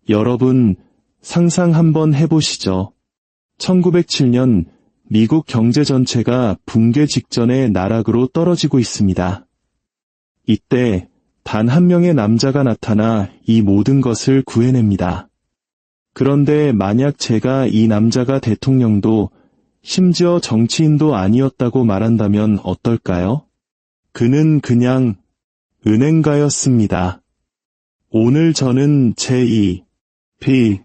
여러분, 상상 한번 해보시죠. 1907년 미국 경제 전체가 붕괴 직전의 나락으로 떨어지고 있습니다. 이때 단 한 명의 남자가 나타나 이 모든 것을 구해냅니다. 그런데 만약 제가 이 남자가 대통령도 심지어 정치인도 아니었다고 말한다면 어떨까요? 그는 그냥 은행가였습니다. 오늘 저는 J.P.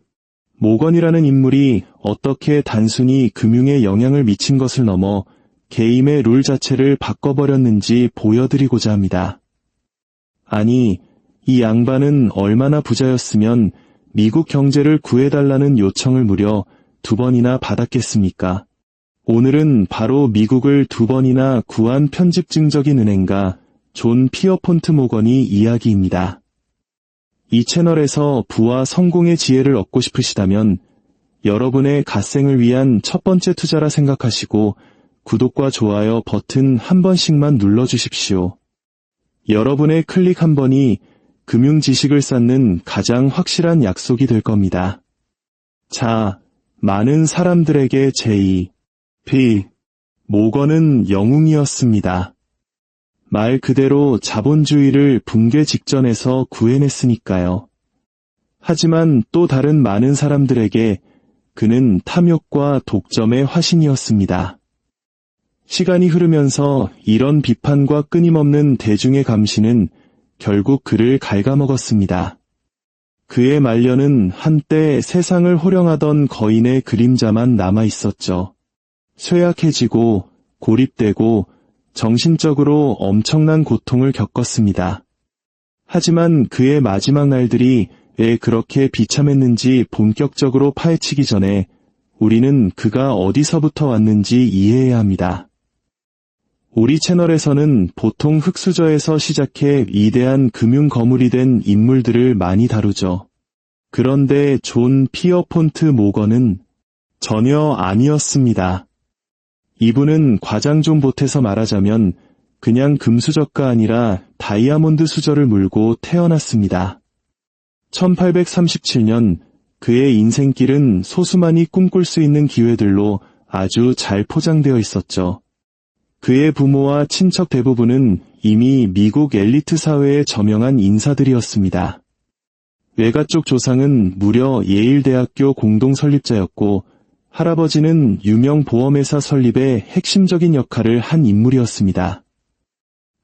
모건이라는 인물이 어떻게 단순히 금융에 영향을 미친 것을 넘어 게임의 룰 자체를 바꿔버렸는지 보여드리고자 합니다. 아니, 이 양반은 얼마나 부자였으면 미국 경제를 구해달라는 요청을 무려 2번이나 받았겠습니까? 오늘은 바로 미국을 2번이나 구한 편집증적인 은행가 존 피어폰트 모건이 이야기입니다. 이 채널에서 부와 성공의 지혜를 얻고 싶으시다면 여러분의 갓생을 위한 첫 번째 투자라 생각하시고 구독과 좋아요 버튼 한 번씩만 눌러주십시오. 여러분의 클릭 한 번이 금융 지식을 쌓는 가장 확실한 약속이 될 겁니다. 자, 많은 사람들에게 J.P. 모건은 영웅이었습니다. 말 그대로 자본주의를 붕괴 직전에서 구해냈으니까요. 하지만 또 다른 많은 사람들에게 그는 탐욕과 독점의 화신이었습니다. 시간이 흐르면서 이런 비판과 끊임없는 대중의 감시는 결국 그를 갉아먹었습니다. 그의 말년은 한때 세상을 호령하던 거인의 그림자만 남아있었죠. 쇠약해지고 고립되고 정신적으로 엄청난 고통을 겪었습니다. 하지만 그의 마지막 날들이 왜 그렇게 비참했는지 본격적으로 파헤치기 전에 우리는 그가 어디서부터 왔는지 이해해야 합니다. 우리 채널에서는 보통 흙수저에서 시작해 위대한 금융 거물이 된 인물들을 많이 다루죠. 그런데 존 피어폰트 모건은 전혀 아니었습니다. 이분은 과장 좀 보태서 말하자면 그냥 금수저가 아니라 다이아몬드 수저를 물고 태어났습니다. 1837년 그의 인생길은 소수만이 꿈꿀 수 있는 기회들로 아주 잘 포장되어 있었죠. 그의 부모와 친척 대부분은 이미 미국 엘리트 사회의 저명한 인사들이었습니다. 외가 쪽 조상은 무려 예일대학교 공동 설립자였고 할아버지는 유명 보험회사 설립에 핵심적인 역할을 한 인물이었습니다.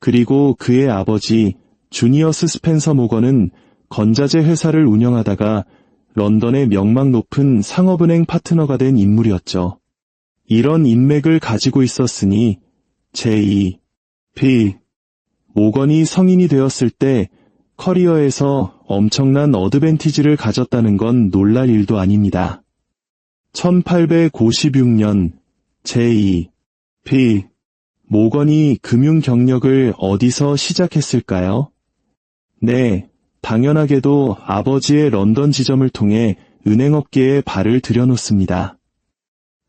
그리고 그의 아버지 주니어스 스펜서 모건은 건자재 회사를 운영하다가 런던의 명망 높은 상업은행 파트너가 된 인물이었죠. 이런 인맥을 가지고 있었으니 J.P. 모건이 성인이 되었을 때 커리어에서 엄청난 어드밴티지를 가졌다는 건 놀랄 일도 아닙니다. 1856년 J.P. 모건이 금융 경력을 어디서 시작했을까요? 네, 당연하게도 아버지의 런던 지점을 통해 은행업계에 발을 들여놓습니다.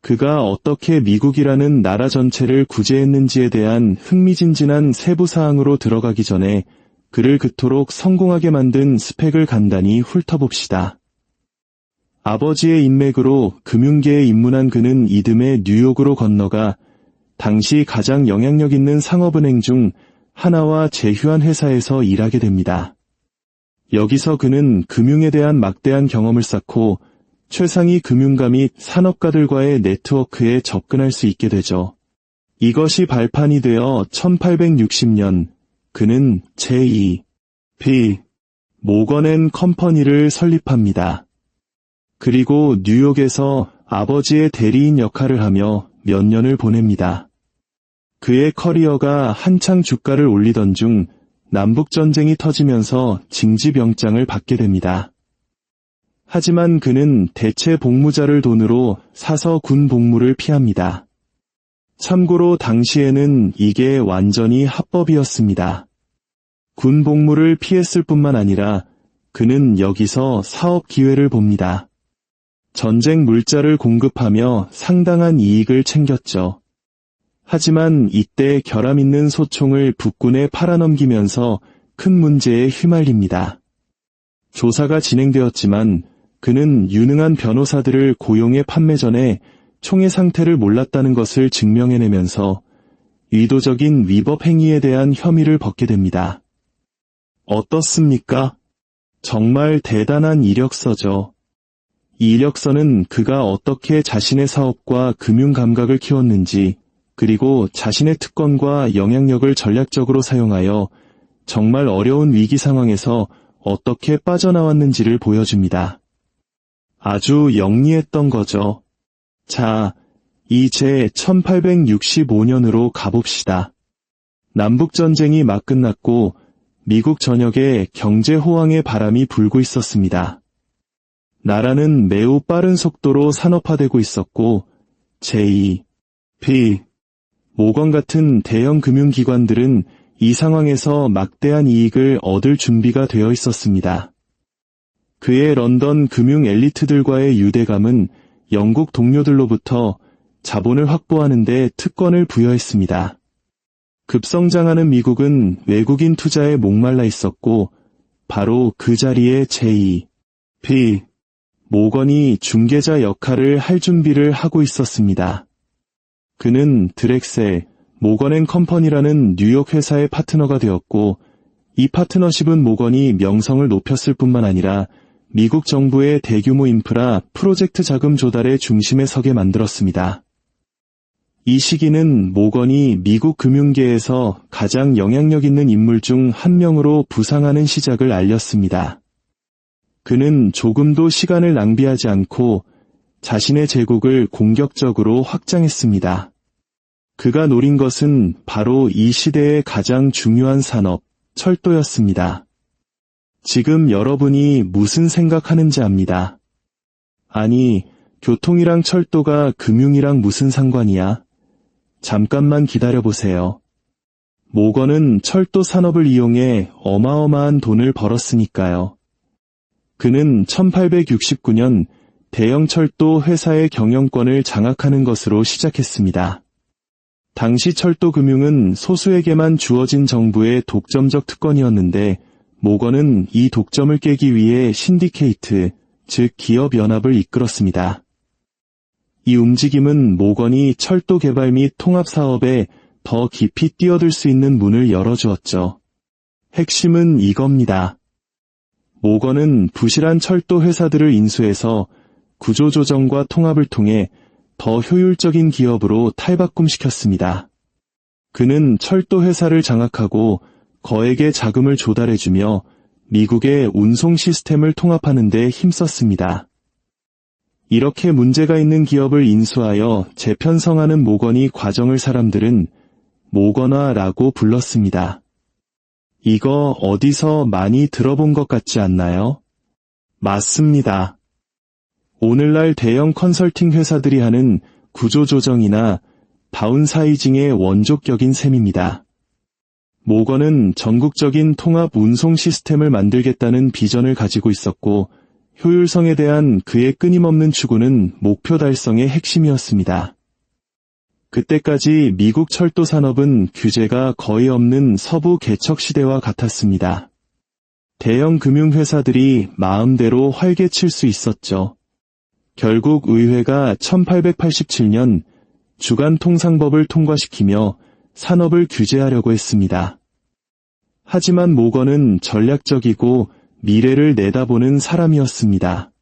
그가 어떻게 미국이라는 나라 전체를 구제했는지에 대한 흥미진진한 세부사항으로 들어가기 전에 그를 그토록 성공하게 만든 스펙을 간단히 훑어봅시다. 아버지의 인맥으로 금융계에 입문한 그는 이듬해 뉴욕으로 건너가 당시 가장 영향력 있는 상업은행 중 하나와 제휴한 회사에서 일하게 됩니다. 여기서 그는 금융에 대한 막대한 경험을 쌓고 최상위 금융가 및 산업가들과의 네트워크에 접근할 수 있게 되죠. 이것이 발판이 되어 1860년 그는 J.P. 모건 앤 컴퍼니를 설립합니다. 그리고 뉴욕에서 아버지의 대리인 역할을 하며 몇 년을 보냅니다. 그의 커리어가 한창 주가를 올리던 중 남북전쟁이 터지면서 징집영장을 받게 됩니다. 하지만 그는 대체 복무자를 돈으로 사서 군 복무를 피합니다. 참고로 당시에는 이게 완전히 합법이었습니다. 군 복무를 피했을 뿐만 아니라 그는 여기서 사업 기회를 봅니다. 전쟁 물자를 공급하며 상당한 이익을 챙겼죠. 하지만 이때 결함 있는 소총을 북군에 팔아넘기면서 큰 문제에 휘말립니다. 조사가 진행되었지만 그는 유능한 변호사들을 고용해 판매 전에 총의 상태를 몰랐다는 것을 증명해내면서 의도적인 위법 행위에 대한 혐의를 벗게 됩니다. 어떻습니까? 정말 대단한 이력서죠. 이 이력서는 그가 어떻게 자신의 사업과 금융 감각을 키웠는지, 그리고 자신의 특권과 영향력을 전략적으로 사용하여 정말 어려운 위기 상황에서 어떻게 빠져나왔는지를 보여줍니다. 아주 영리했던 거죠. 자, 이제 1865년으로 가봅시다. 남북전쟁이 막 끝났고 미국 전역에 경제 호황의 바람이 불고 있었습니다. 나라는 매우 빠른 속도로 산업화되고 있었고 J.P. 모건 같은 대형 금융기관들은 이 상황에서 막대한 이익을 얻을 준비가 되어 있었습니다. 그의 런던 금융 엘리트들과의 유대감은 영국 동료들로부터 자본을 확보하는 데 특권을 부여했습니다. 급성장하는 미국은 외국인 투자에 목말라 있었고 바로 그 자리에 J.P. 모건이 중개자 역할을 할 준비를 하고 있었습니다. 그는 드렉셀, 모건앤컴퍼니라는 뉴욕 회사의 파트너가 되었고 이 파트너십은 모건이 명성을 높였을 뿐만 아니라 미국 정부의 대규모 인프라 프로젝트 자금 조달의 중심에 서게 만들었습니다. 이 시기는 모건이 미국 금융계에서 가장 영향력 있는 인물 중 한 명으로 부상하는 시작을 알렸습니다. 그는 조금도 시간을 낭비하지 않고 자신의 제국을 공격적으로 확장했습니다. 그가 노린 것은 바로 이 시대의 가장 중요한 산업, 철도였습니다. 지금 여러분이 무슨 생각하는지 압니다. 아니, 교통이랑 철도가 금융이랑 무슨 상관이야? 잠깐만 기다려보세요. 모건은 철도 산업을 이용해 어마어마한 돈을 벌었으니까요. 그는 1869년 대형 철도 회사의 경영권을 장악하는 것으로 시작했습니다. 당시 철도 금융은 소수에게만 주어진 정부의 독점적 특권이었는데 모건은 이 독점을 깨기 위해 신디케이트, 즉 기업 연합을 이끌었습니다. 이 움직임은 모건이 철도 개발 및 통합 사업에 더 깊이 뛰어들 수 있는 문을 열어주었죠. 핵심은 이겁니다. 모건은 부실한 철도 회사들을 인수해서 구조조정과 통합을 통해 더 효율적인 기업으로 탈바꿈시켰습니다. 그는 철도 회사를 장악하고 거액의 자금을 조달해주며 미국의 운송 시스템을 통합하는 데 힘썼습니다. 이렇게 문제가 있는 기업을 인수하여 재편성하는 모건이 과정을 사람들은 모건화라고 불렀습니다. 이거 어디서 많이 들어본 것 같지 않나요? 맞습니다. 오늘날 대형 컨설팅 회사들이 하는 구조조정이나 다운사이징의 원조격인 셈입니다. 모건은 전국적인 통합 운송 시스템을 만들겠다는 비전을 가지고 있었고 효율성에 대한 그의 끊임없는 추구는 목표 달성의 핵심이었습니다. 그때까지 미국 철도 산업은 규제가 거의 없는 서부 개척 시대와 같았습니다. 대형 금융회사들이 마음대로 활개칠 수 있었죠. 결국 의회가 1887년 주간통상법을 통과시키며 산업을 규제하려고 했습니다. 하지만 모건은 전략적이고 미래를 내다보는 사람이었습니다.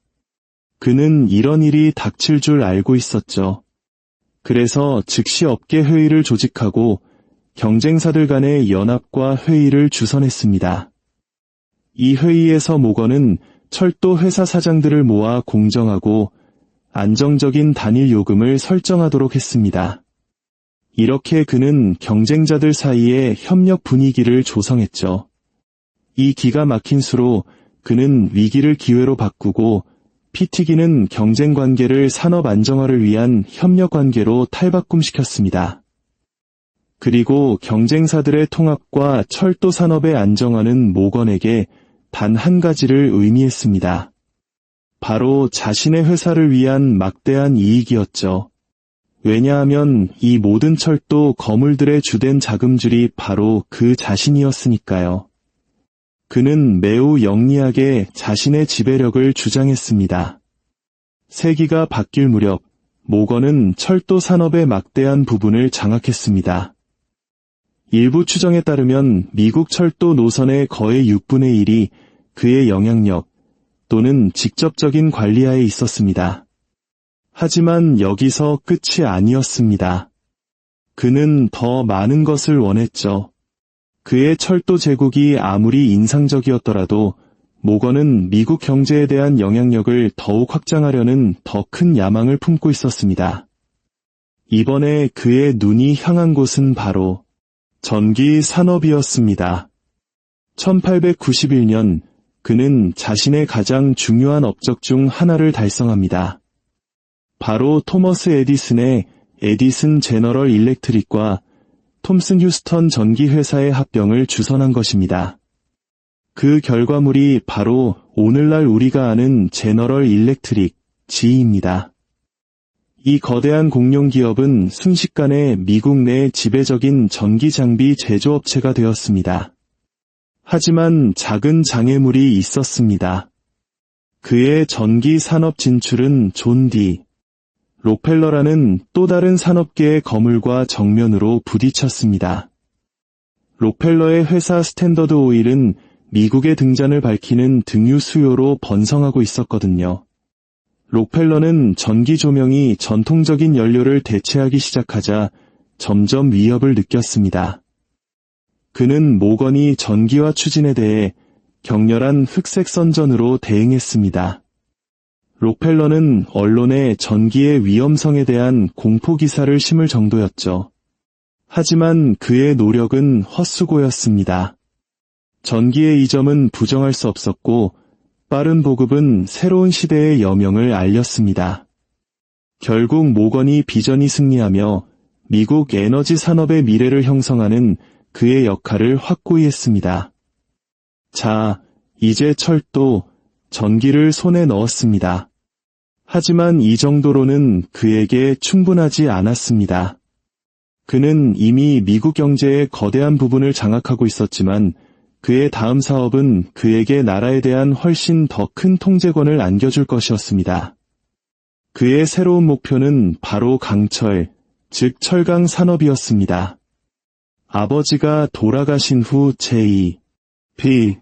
그는 이런 일이 닥칠 줄 알고 있었죠. 그래서 즉시 업계 회의를 조직하고 경쟁사들 간의 연합과 회의를 주선했습니다. 이 회의에서 모건은 철도 회사 사장들을 모아 공정하고 안정적인 단일 요금을 설정하도록 했습니다. 이렇게 그는 경쟁자들 사이에 협력 분위기를 조성했죠. 이 기가 막힌 수로 그는 위기를 기회로 바꾸고 피 튀기는 경쟁 관계를 산업 안정화를 위한 협력 관계로 탈바꿈시켰습니다. 그리고 경쟁사들의 통합과 철도 산업의 안정화는 모건에게 단 한 가지를 의미했습니다. 바로 자신의 회사를 위한 막대한 이익이었죠. 왜냐하면 이 모든 철도 거물들의 주된 자금줄이 바로 그 자신이었으니까요. 그는 매우 영리하게 자신의 지배력을 주장했습니다. 세기가 바뀔 무렵 모건은 철도 산업의 막대한 부분을 장악했습니다. 일부 추정에 따르면 미국 철도 노선의 거의 6분의 1이 그의 영향력 또는 직접적인 관리하에 있었습니다. 하지만 여기서 끝이 아니었습니다. 그는 더 많은 것을 원했죠. 그의 철도 제국이 아무리 인상적이었더라도 모건은 미국 경제에 대한 영향력을 더욱 확장하려는 더 큰 야망을 품고 있었습니다. 이번에 그의 눈이 향한 곳은 바로 전기 산업이었습니다. 1891년 그는 자신의 가장 중요한 업적 중 하나를 달성합니다. 바로 토머스 에디슨의 에디슨 제너럴 일렉트릭과 톰슨 휴스턴 전기회사의 합병을 주선한 것입니다. 그 결과물이 바로 오늘날 우리가 아는 제너럴 일렉트릭, GE입니다. 이 거대한 공룡기업은 순식간에 미국 내 지배적인 전기장비 제조업체가 되었습니다. 하지만 작은 장애물이 있었습니다. 그의 전기 산업 진출은 존 D. 록펠러라는 또 다른 산업계의 거물과 정면으로 부딪혔습니다. 록펠러의 회사 스탠더드 오일은 미국의 등잔을 밝히는 등유 수요로 번성하고 있었거든요. 록펠러는 전기 조명이 전통적인 연료를 대체하기 시작하자 점점 위협을 느꼈습니다. 그는 모건이 전기화 추진에 대해 격렬한 흑색 선전으로 대응했습니다. 록펠러는 언론에 전기의 위험성에 대한 공포 기사를 심을 정도였죠. 하지만 그의 노력은 헛수고였습니다. 전기의 이점은 부정할 수 없었고 빠른 보급은 새로운 시대의 여명을 알렸습니다. 결국 모건이 비전이 승리하며 미국 에너지 산업의 미래를 형성하는 그의 역할을 확고히 했습니다. 자, 이제 철도, 전기를 손에 넣었습니다. 하지만 이 정도로는 그에게 충분하지 않았습니다. 그는 이미 미국 경제의 거대한 부분을 장악하고 있었지만 그의 다음 사업은 그에게 나라에 대한 훨씬 더 큰 통제권을 안겨줄 것이었습니다. 그의 새로운 목표는 바로 강철, 즉 철강 산업이었습니다. 아버지가 돌아가신 후 J.P.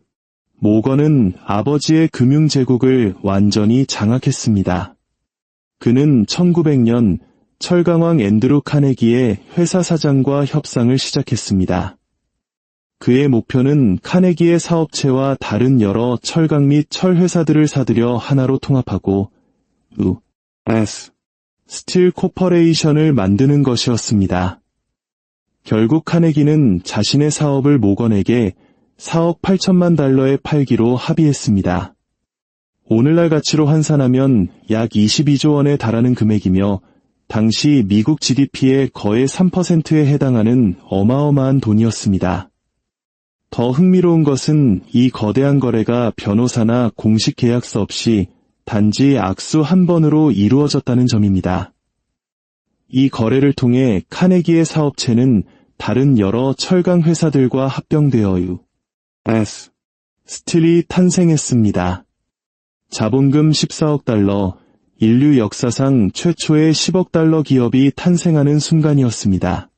모건은 아버지의 금융 제국을 완전히 장악했습니다. 그는 1900년 철강왕 앤드루 카네기의 회사 사장과 협상을 시작했습니다. 그의 목표는 카네기의 사업체와 다른 여러 철강 및 철 회사들을 사들여 하나로 통합하고 U.S. 스틸 코퍼레이션을 만드는 것이었습니다. 결국 카네기는 자신의 사업을 모건에게 4억 8천만 달러에 팔기로 합의했습니다. 오늘날 가치로 환산하면 약 22조 원에 달하는 금액이며 당시 미국 GDP의 거의 3%에 해당하는 어마어마한 돈이었습니다. 더 흥미로운 것은 이 거대한 거래가 변호사나 공식 계약서 없이 단지 악수 한 번으로 이루어졌다는 점입니다. 이 거래를 통해 카네기의 사업체는 다른 여러 철강 회사들과 합병되어 U.S. 스틸이 탄생했습니다. 자본금 14억 달러, 인류 역사상 최초의 10억 달러 기업이 탄생하는 순간이었습니다.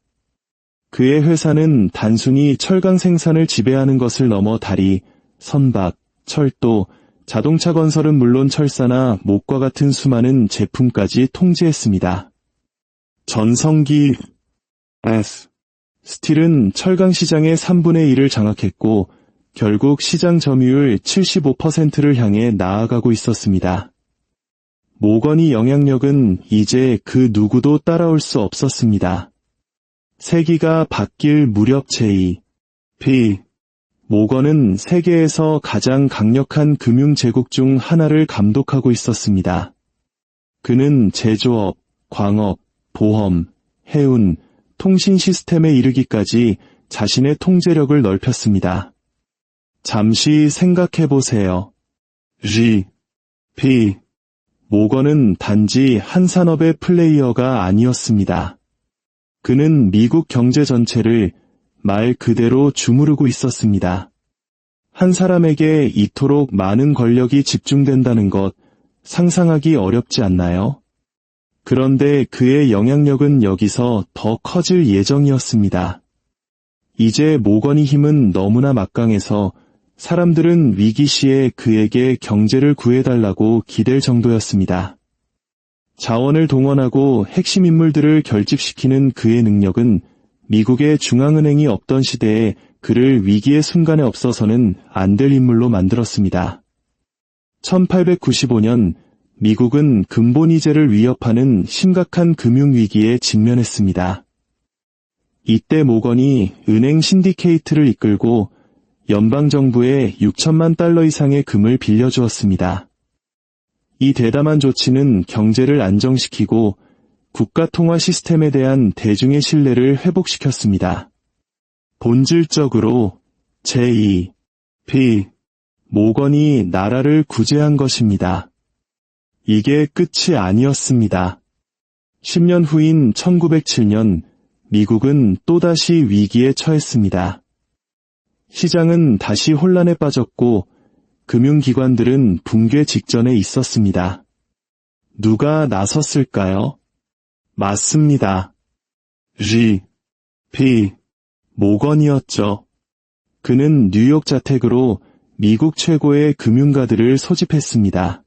그의 회사는 단순히 철강 생산을 지배하는 것을 넘어 다리, 선박, 철도, 자동차 건설은 물론 철사나 목과 같은 수많은 제품까지 통제했습니다. 전성기 S. 스틸은 철강 시장의 3분의 1을 장악했고 결국 시장 점유율 75%를 향해 나아가고 있었습니다. 모건의 영향력은 이제 그 누구도 따라올 수 없었습니다. 세기가 바뀔 무렵 J.P. 모건은 세계에서 가장 강력한 금융 제국 중 하나를 감독하고 있었습니다. 그는 제조업, 광업, 보험, 해운, 통신 시스템에 이르기까지 자신의 통제력을 넓혔습니다. 잠시 생각해보세요. G.P. 모건은 단지 한 산업의 플레이어가 아니었습니다. 그는 미국 경제 전체를 말 그대로 주무르고 있었습니다. 한 사람에게 이토록 많은 권력이 집중된다는 것 상상하기 어렵지 않나요? 그런데 그의 영향력은 여기서 더 커질 예정이었습니다. 이제 모건의 힘은 너무나 막강해서 사람들은 위기 시에 그에게 경제를 구해달라고 기댈 정도였습니다. 자원을 동원하고 핵심 인물들을 결집시키는 그의 능력은 미국의 중앙은행이 없던 시대에 그를 위기의 순간에 없어서는 안 될 인물로 만들었습니다. 1895년 미국은 근본이제를 위협하는 심각한 금융위기에 직면했습니다. 이때 모건이 은행 신디케이트를 이끌고 연방정부에 6천만 달러 이상의 금을 빌려주었습니다. 이 대담한 조치는 경제를 안정시키고 국가통화 시스템에 대한 대중의 신뢰를 회복시켰습니다. 본질적으로 J.P. 모건이 나라를 구제한 것입니다. 이게 끝이 아니었습니다. 10년 후인 1907년 미국은 또다시 위기에 처했습니다. 시장은 다시 혼란에 빠졌고 금융기관들은 붕괴 직전에 있었습니다. 누가 나섰을까요? 맞습니다. J.P. 모건이었죠. 그는 뉴욕 자택으로 미국 최고의 금융가들을 소집했습니다.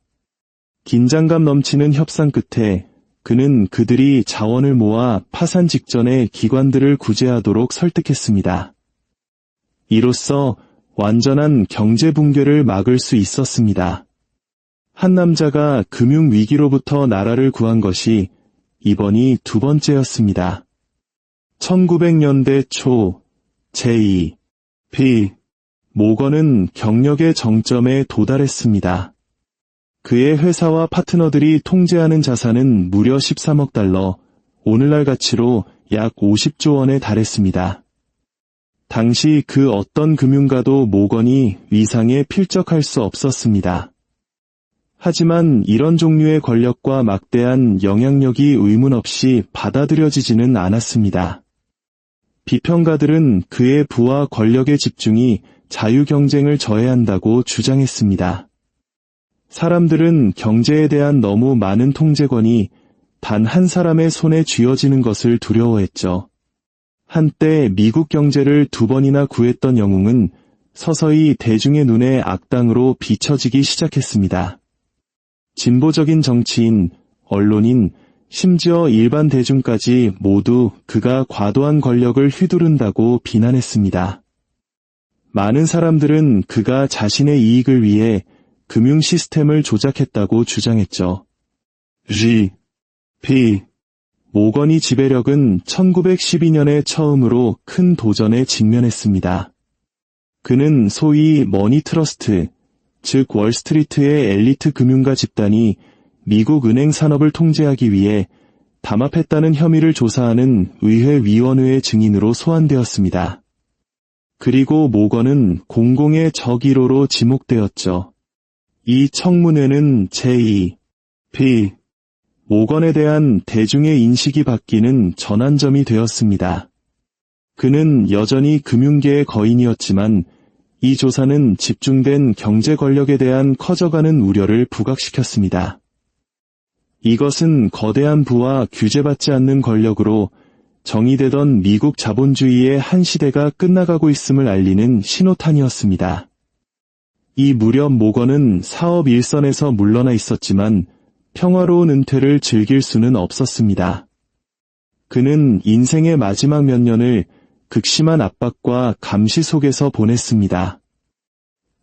긴장감 넘치는 협상 끝에 그는 그들이 자원을 모아 파산 직전에 기관들을 구제하도록 설득했습니다. 이로써 완전한 경제 붕괴를 막을 수 있었습니다. 한 남자가 금융위기로부터 나라를 구한 것이 이번이 두 번째였습니다. 1900년대 초 J.P. 모건은 경력의 정점에 도달했습니다. 그의 회사와 파트너들이 통제하는 자산은 무려 13억 달러, 오늘날 가치로 약 50조 원에 달했습니다. 당시 그 어떤 금융가도 모건이 위상에 필적할 수 없었습니다. 하지만 이런 종류의 권력과 막대한 영향력이 의문 없이 받아들여지지는 않았습니다. 비평가들은 그의 부와 권력의 집중이 자유경쟁을 저해한다고 주장했습니다. 사람들은 경제에 대한 너무 많은 통제권이 단 한 사람의 손에 쥐어지는 것을 두려워했죠. 한때 미국 경제를 두 번이나 구했던 영웅은 서서히 대중의 눈에 악당으로 비춰지기 시작했습니다. 진보적인 정치인, 언론인, 심지어 일반 대중까지 모두 그가 과도한 권력을 휘두른다고 비난했습니다. 많은 사람들은 그가 자신의 이익을 위해 금융 시스템을 조작했다고 주장했죠. J.P. 모건의 지배력은 1912년에 처음으로 큰 도전에 직면했습니다. 그는 소위 머니 트러스트, 즉 월스트리트의 엘리트 금융가 집단이 미국 은행 산업을 통제하기 위해 담합했다는 혐의를 조사하는 의회위원회의 증인으로 소환되었습니다. 그리고 모건은 공공의 적 1호로 지목되었죠. 이 청문회는 J.P. 모건에 대한 대중의 인식이 바뀌는 전환점이 되었습니다. 그는 여전히 금융계의 거인이었지만 이 조사는 집중된 경제 권력에 대한 커져가는 우려를 부각시켰습니다. 이것은 거대한 부와 규제받지 않는 권력으로 정의되던 미국 자본주의의 한 시대가 끝나가고 있음을 알리는 신호탄이었습니다. 이 무렵 모건은 사업 일선에서 물러나 있었지만 평화로운 은퇴를 즐길 수는 없었습니다. 그는 인생의 마지막 몇 년을 극심한 압박과 감시 속에서 보냈습니다.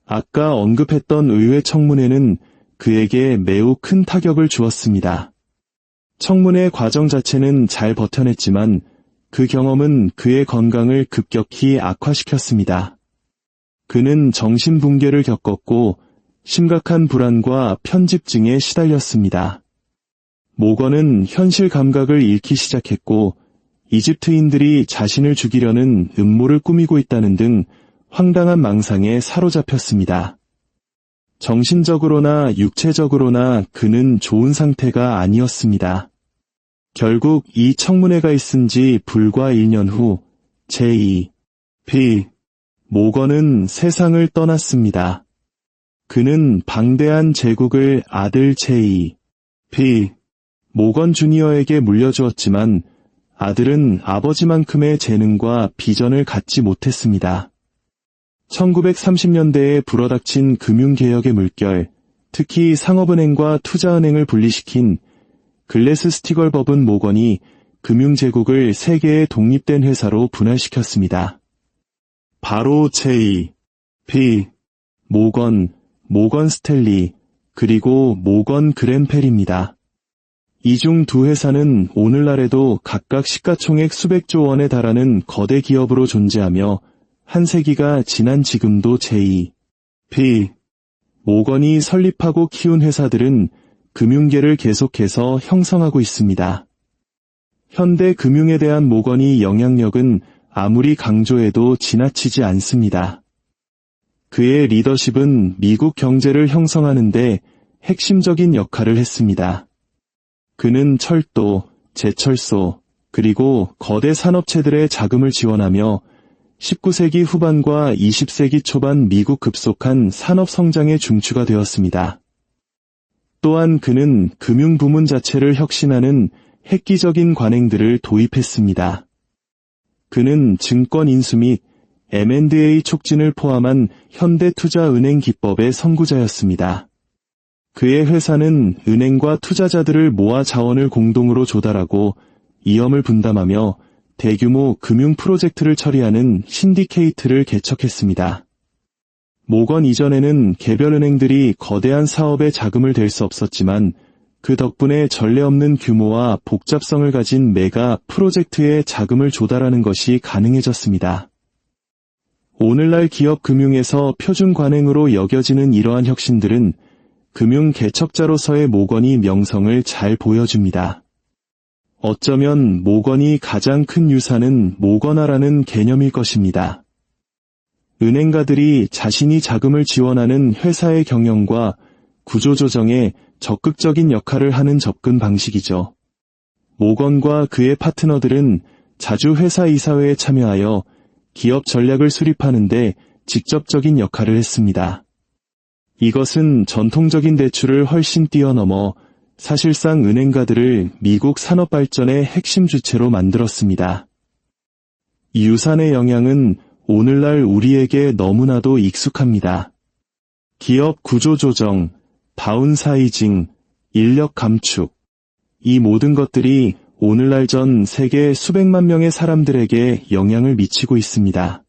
아까 언급했던 의회 청문회는 그에게 매우 큰 타격을 주었습니다. 청문회 과정 자체는 잘 버텨냈지만 그 경험은 그의 건강을 급격히 악화시켰습니다. 그는 정신붕괴를 겪었고 심각한 불안과 편집증에 시달렸습니다. 모건은 현실 감각을 잃기 시작했고 이집트인들이 자신을 죽이려는 음모를 꾸미고 있다는 등 황당한 망상에 사로잡혔습니다. 정신적으로나 육체적으로나 그는 좋은 상태가 아니었습니다. 결국 이 청문회가 있은 지 불과 1년 후 J.P. 모건은 세상을 떠났습니다. 그는 방대한 제국을 아들 J.P. 모건 주니어에게 물려주었지만 아들은 아버지만큼의 재능과 비전을 갖지 못했습니다. 1930년대에 불어닥친 금융개혁의 물결, 특히 상업은행과 투자은행을 분리시킨 글래스-스티걸 법은 모건이 금융제국을 세 개의 독립된 회사로 분할시켰습니다. 바로 J.P. 모건, 모건 스탠리, 그리고 모건 그랜펠입니다. 이 중 두 회사는 오늘날에도 각각 시가총액 수백조 원에 달하는 거대 기업으로 존재하며 한 세기가 지난 지금도 J.P. 모건이 설립하고 키운 회사들은 금융계를 계속해서 형성하고 있습니다. 현대 금융에 대한 모건의 영향력은 아무리 강조해도 지나치지 않습니다. 그의 리더십은 미국 경제를 형성하는 데 핵심적인 역할을 했습니다. 그는 철도, 제철소, 그리고 거대 산업체들의 자금을 지원하며 19세기 후반과 20세기 초반 미국 급속한 산업 성장의 중추가 되었습니다. 또한 그는 금융 부문 자체를 혁신하는 획기적인 관행들을 도입했습니다. 그는 증권 인수 및 M&A 촉진을 포함한 현대투자은행 기법의 선구자였습니다. 그의 회사는 은행과 투자자들을 모아 자원을 공동으로 조달하고 이염을 분담하며 대규모 금융 프로젝트를 처리하는 신디케이트를 개척했습니다. 모건 이전에는 개별 은행들이 거대한 사업에 자금을 댈 수 없었지만 그 덕분에 전례 없는 규모와 복잡성을 가진 메가 프로젝트에 자금을 조달하는 것이 가능해졌습니다. 오늘날 기업 금융에서 표준 관행으로 여겨지는 이러한 혁신들은 금융 개척자로서의 모건이 명성을 잘 보여줍니다. 어쩌면 모건이 가장 큰 유산은 모건화라는 개념일 것입니다. 은행가들이 자신이 자금을 지원하는 회사의 경영과 구조조정에 적극적인 역할을 하는 접근 방식이죠. 모건과 그의 파트너들은 자주 회사 이사회에 참여하여 기업 전략을 수립하는 데 직접적인 역할을 했습니다. 이것은 전통적인 대출을 훨씬 뛰어넘어 사실상 은행가들을 미국 산업 발전의 핵심 주체로 만들었습니다. 이 유산의 영향은 오늘날 우리에게 너무나도 익숙합니다. 기업 구조 조정, 다운사이징, 인력 감축, 이 모든 것들이 오늘날 전 세계 수백만 명의 사람들에게 영향을 미치고 있습니다.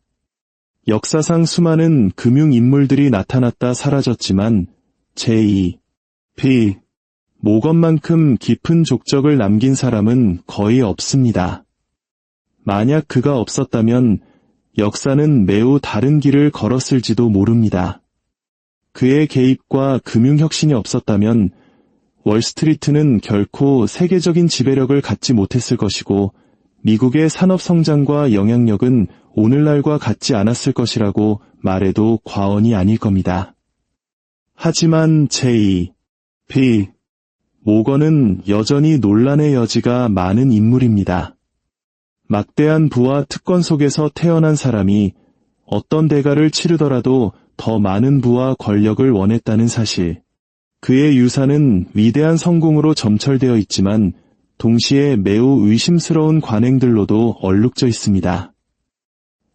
역사상 수많은 금융 인물들이 나타났다 사라졌지만 J.P. 모건만큼 깊은 족적을 남긴 사람은 거의 없습니다. 만약 그가 없었다면 역사는 매우 다른 길을 걸었을지도 모릅니다. 그의 개입과 금융혁신이 없었다면 월스트리트는 결코 세계적인 지배력을 갖지 못했을 것이고 미국의 산업 성장과 영향력은 오늘날과 같지 않았을 것이라고 말해도 과언이 아닐 겁니다. 하지만 J.P. 모건은 여전히 논란의 여지가 많은 인물입니다. 막대한 부와 특권 속에서 태어난 사람이 어떤 대가를 치르더라도 더 많은 부와 권력을 원했다는 사실. 그의 유산은 위대한 성공으로 점철되어 있지만 동시에 매우 의심스러운 관행들로도 얼룩져 있습니다.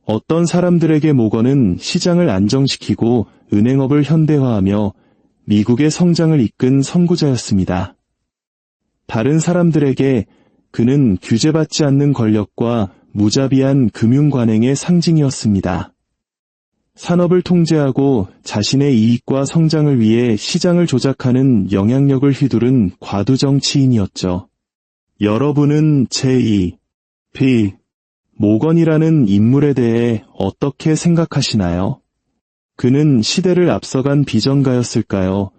어떤 사람들에게 모건은 시장을 안정시키고 은행업을 현대화하며 미국의 성장을 이끈 선구자였습니다. 다른 사람들에게 그는 규제받지 않는 권력과 무자비한 금융 관행의 상징이었습니다. 산업을 통제하고 자신의 이익과 성장을 위해 시장을 조작하는 영향력을 휘두른 과도 정치인이었죠. 여러분은 J.P. 모건이라는 인물에 대해 어떻게 생각하시나요? 그는 시대를 앞서간 비전가였을까요?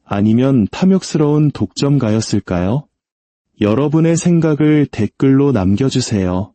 아니면 탐욕스러운 독점가였을까요? 여러분의 생각을 댓글로 남겨주세요.